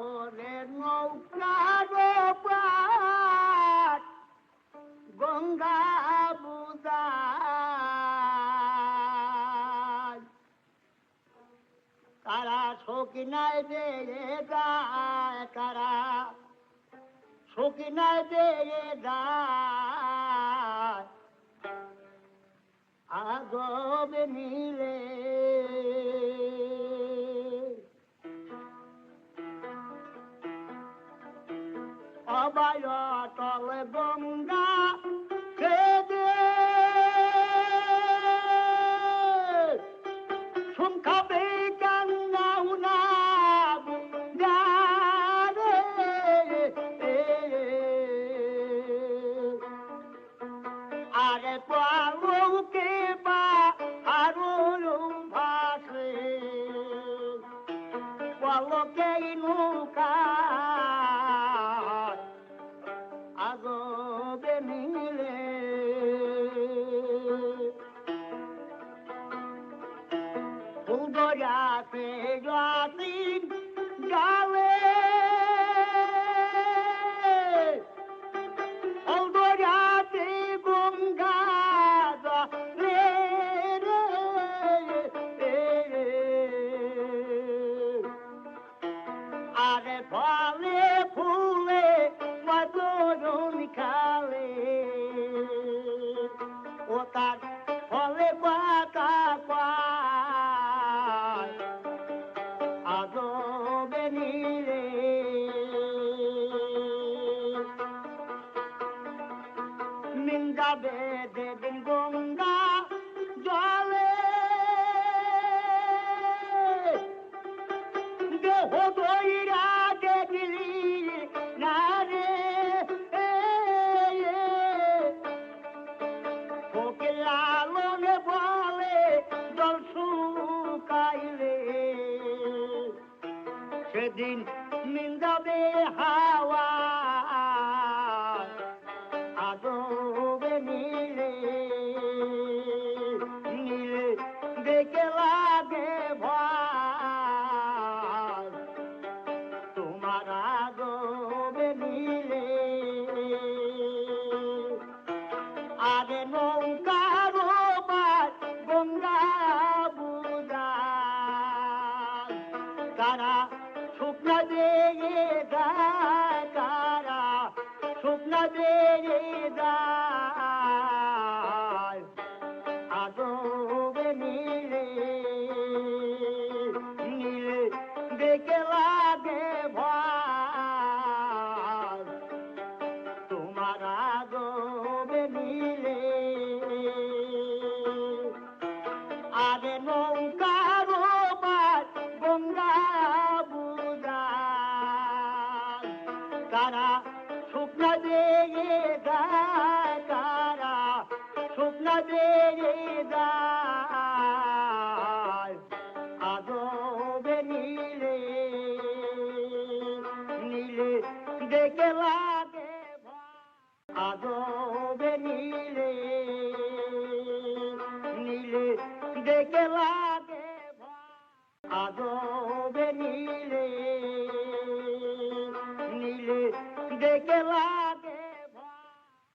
ওরে নৌকার পার গঙ্গা বুদায় কারা সকিনায় দে যায় কারা সকিনায় দে যায় আগবে মিলে অবায় তলে গঙ্গা খেদে সংখ্যাবে গঙ্গা উনা বুঝারে আরে পালুকে বা আরো ভাসে পালকে নৌকা আগবে মিলে ফুলগড়াতে জাতিন গালে ফুলগড়াতে গঙ্গা রে আরে ফলে ফুলে মধুর খালে ও তার ফলে পাতা পায় আগবে নীলে মিন্দাবে দেদিন গঙ্গা জলে দেহ দইরা দেখলি না রে ওকে লালনে বলে জল শুকাইলে সেদিন মিন্দাবে হাওয়া আগবে নীলে নীলে দেখে লাগে ভয় তোমার আগবে নীলে আরে নৌকার পার গঙ্গা বুঝায় কারা শুকনা দিয়ে যায় কারা শুকনা দিয়ে যায় আগবে নীলে নীলে দেখে লাগে ভয় তোমার আগবে নীলে আরে নৌকার পার গঙ্গা বুঝায় কারা শুকনা দিয়ে যায় কারা শুকনা দিয়ে যায় আগবে নীলে নীলে দেখে লাগে আগবে নীলে নীলে দেখে লাগে